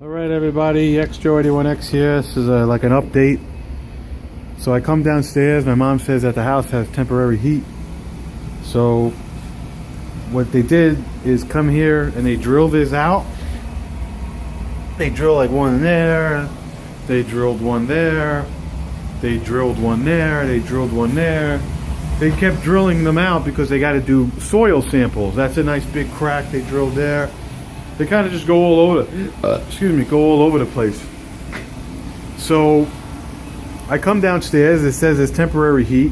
Alright everybody, XJoe81X here. This is like an update. So I come downstairs, my mom says that the house has temporary heat. So what they did is come here and they drill this out. They drill like one there, they drilled one there, they drilled one there, they drilled one there. They kept drilling them out because they got to do soil samples. That's a nice big crack they drilled there. They kind of just go all over, go all over the place. So I come downstairs. It says it's temporary heat.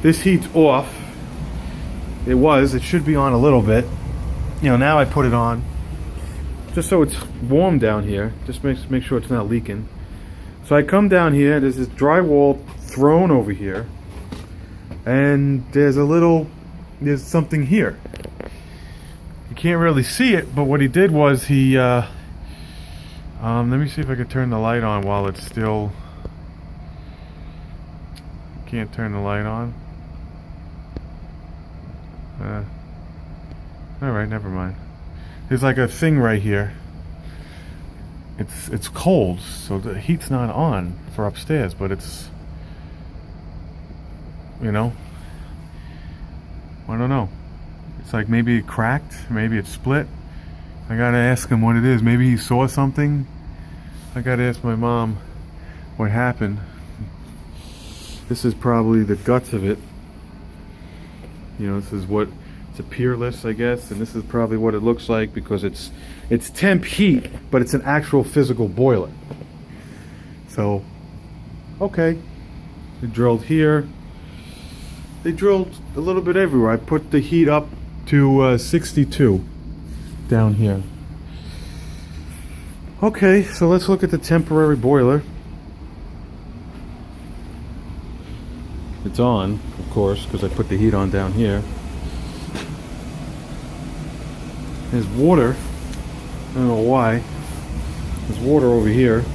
This heat's off. It should be on a little bit. You know, now I put it on just so it's warm down here. Just make sure it's not leaking. So I come down here. There's this drywall thrown over here, and there's something here. You can't really see it, but what he did was he let me see if I can turn the light on while it's still. Can't turn the light on. Alright, never mind. There's like a thing right here. It's cold, so the heat's not on for upstairs, but it's, you know, I don't know. It's like maybe it cracked, maybe it split. I gotta ask him what it is. Maybe he saw something. I gotta ask my mom what happened. This is probably the guts of it. You know, this is what it's a peerless, I guess, and this is probably what it looks like because it's temp heat, but it's an actual physical boiler. So, okay. They drilled here. They drilled a little bit everywhere. I put the heat up to 62 down here. Okay, so let's look at the temporary boiler. It's on, of course, because I put the heat on down here. There's water. I don't know why. There's water over here.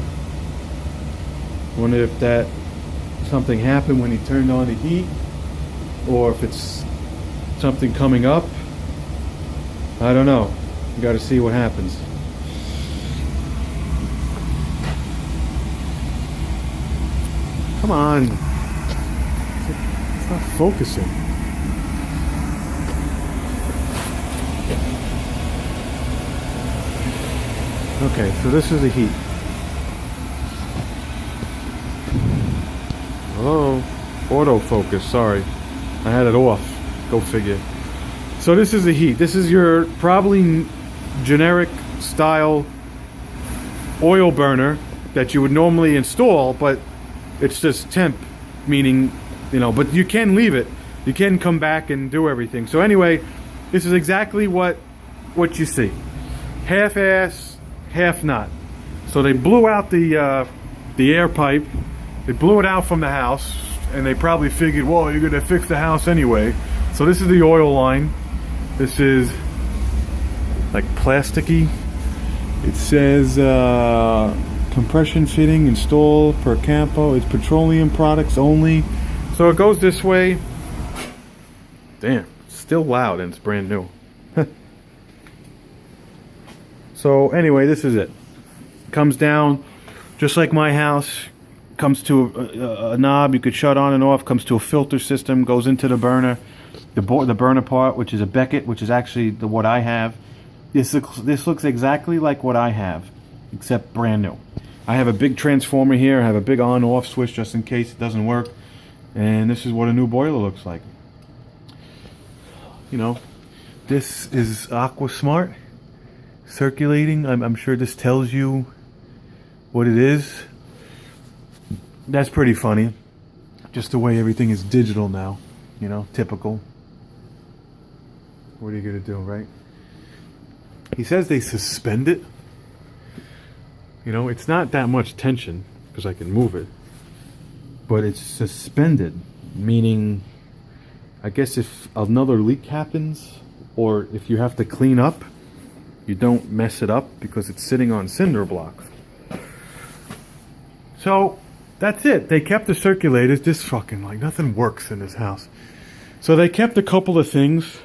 Wonder if something happened when he turned on the heat, or if it's something coming up. I don't know. You got to see what happens. Come on. It's not focusing. Okay, so this is the heat. Hello? Autofocus, sorry. I had it off. Go figure. So this is the heat. This is your probably generic style oil burner that you would normally install, but it's just temp, meaning, you know, but you can leave it. You can come back and do everything. So anyway, this is exactly what you see. Half-ass, half-not. So they blew out the air pipe. They blew it out from the house, and they probably figured, well, you're going to fix the house anyway. So this is the oil line. This is like plasticky. It says compression fitting installed per Campo. It's petroleum products only. So it goes this way. Damn, it's still loud and it's brand new. So anyway, this is it. Comes down just like my house. Comes to a knob you could shut on and off. Comes to a filter system. Goes into the burner. The burner part, which is a Beckett, which is actually what I have. This looks exactly like what I have, except brand new. I have a big transformer here. I have a big on-off switch just in case it doesn't work. And this is what a new boiler looks like. You know, this is AquaSmart circulating. I'm sure this tells you what it is. That's pretty funny. Just the way everything is digital now. You know, typical. What are you gonna do, right? He says they suspend it. You know, it's not that much tension because I can move it, but it's suspended, meaning I guess if another leak happens or if you have to clean up, you don't mess it up because it's sitting on cinder blocks. So that's it. They kept the circulators. This fucking, like, nothing works in this house. So they kept a couple of things.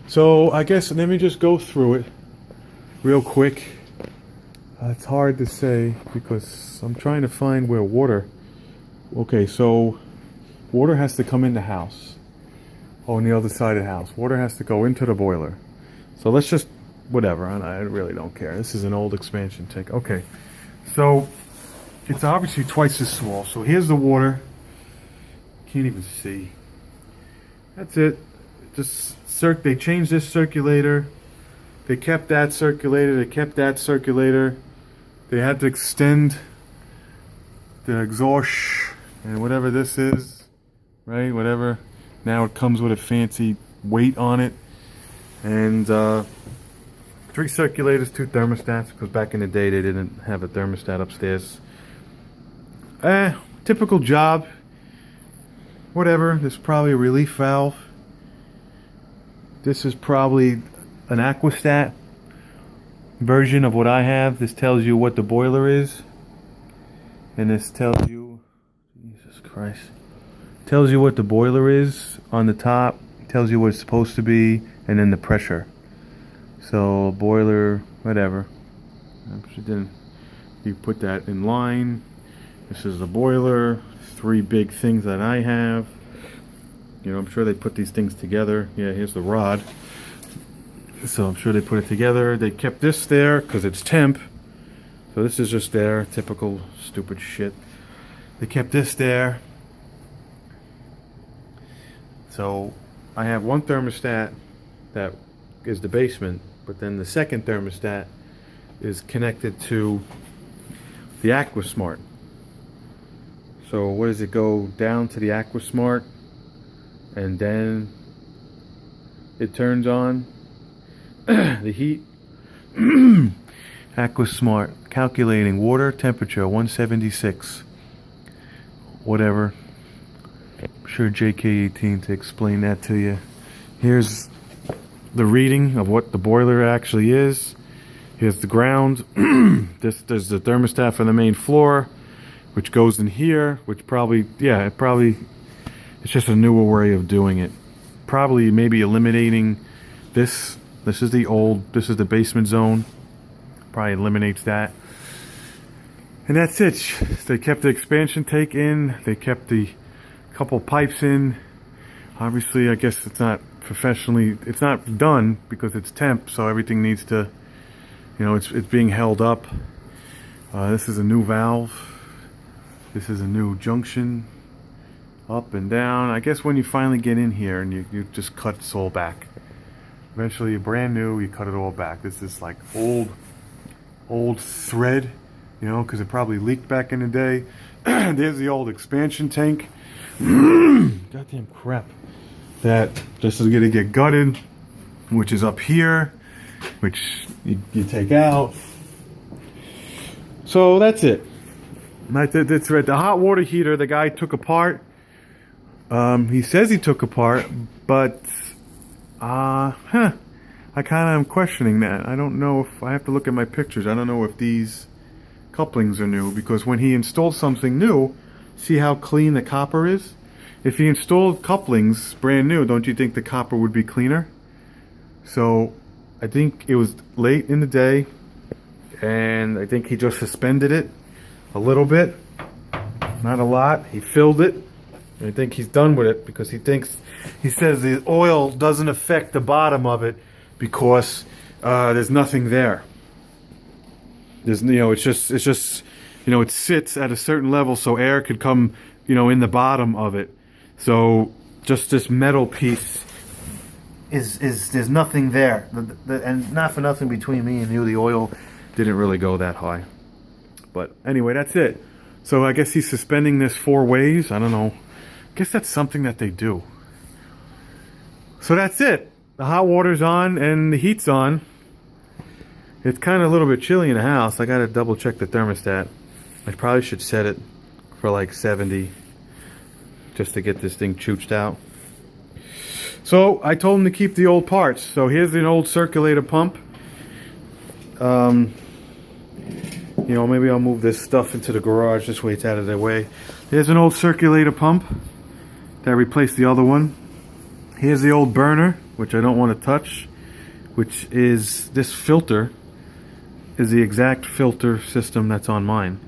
So I guess let me just go through it real quick. It's hard to say because I'm trying to find where water. Okay, so water has to come in the house. Oh, on the other side of the house. Water has to go into the boiler. So let's just, whatever, I really don't care. This is an old expansion tank. Okay, so it's obviously twice as small. So here's the water. Can't even see. That's it. They changed this circulator. They kept that circulator. They kept that circulator. They had to extend the exhaust and whatever this is, right? Whatever. Now it comes with a fancy weight on it. And 3 circulators, 2 thermostats, because back in the day they didn't have a thermostat upstairs. Typical job. Whatever. There's probably a relief valve. This is probably an aquastat version of what I have. This tells you what the boiler is. And this tells you, Jesus Christ, tells you what the boiler is on the top, tells you what it's supposed to be, and then the pressure. So boiler, whatever. You put that in line. This is the boiler. 3 big things that I have. You know, I'm sure they put these things together. Yeah, here's the rod. So I'm sure they put it together. They kept this there because it's temp. So this is just there. Typical stupid shit. They kept this there. So I have one thermostat that is the basement, but then the second thermostat is connected to the AquaSmart. So what does it go down to the AquaSmart, and then it turns on the heat. AquaSmart calculating water temperature 176. Whatever. I'm sure JK18 to explain that to you. Here's the reading of what the boiler actually is. Here's the ground. There's the thermostat for the main floor, which goes in here, which probably, it's just a newer way of doing it. Probably maybe eliminating this. This is the basement zone. Probably eliminates that. And that's it. They kept the expansion tank in. They kept the couple pipes in. Obviously, I guess it's not done because it's temp, so everything needs to, it's being held up. This is a new valve. This is a new junction. Up and down. I guess when you finally get in here and you just cut this all back. Eventually, brand new, you cut it all back. This is like old thread, because it probably leaked back in the day. There's the old expansion tank. Goddamn crap. That this is going to get gutted, which is up here, which you take out. So that's it. That's right. The hot water heater, the guy took apart. He says he took apart, but I kind of am questioning that. I don't know if I have to look at my pictures. I don't know if these couplings are new, because when he installed something new, see how clean the copper is? If he installed couplings brand new, don't you think the copper would be cleaner? So I think it was late in the day, and I think he just suspended it a little bit, not a lot. He filled it. I think he's done with it because he says the oil doesn't affect the bottom of it because there's nothing there. There's, it sits at a certain level so air could come, in the bottom of it. So just this metal piece there's nothing there. And not for nothing, between me and you, the oil didn't really go that high. But anyway, that's it. So I guess he's suspending this 4 ways. I don't know. I guess that's something that they do. So that's it. The hot water's on and the heat's on. It's kind of a little bit chilly in the house. I gotta double check the thermostat. I probably should set it for like 70 just to get this thing chooched out. So I told him to keep the old parts. So here's an old circulator pump. Maybe I'll move this stuff into the garage. This way it's out of their way. Here's an old circulator pump that replaced the other one. Here's the old burner, which I don't want to touch, which is this filter. is the exact filter system that's on mine.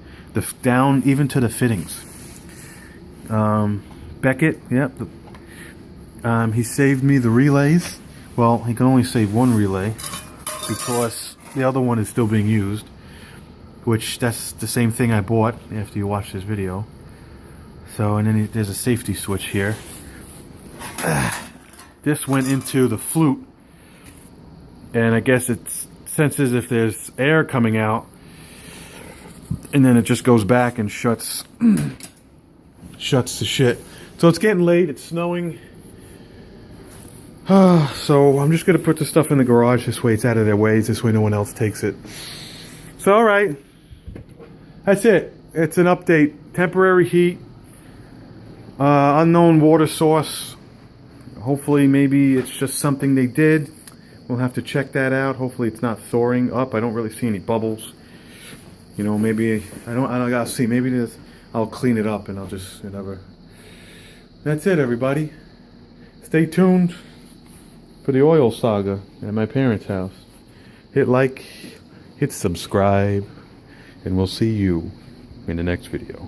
Down even to the fittings. Beckett, yep. He saved me the relays. Well, he can only save one relay because the other one is still being used, which that's the same thing I bought after you watch this video. So, and then there's a safety switch here. This went into the flute, and I guess it senses if there's air coming out, and then it just goes back and shuts shuts the shit. So it's getting late, it's snowing. So I'm just gonna put the stuff in the garage, this way it's out of their ways, this way no one else takes it. So alright, that's it. It's an update. Temporary heat, unknown water source. Hopefully maybe it's just something they did. We'll have to check that out. Hopefully it's not thawing up. I don't really see any bubbles. You know, maybe I don't gotta see. Maybe there's, I'll clean it up and I'll just whatever. That's it, everybody. Stay tuned for the oil saga at my parents' house. Hit like, hit subscribe, and we'll see you in the next video.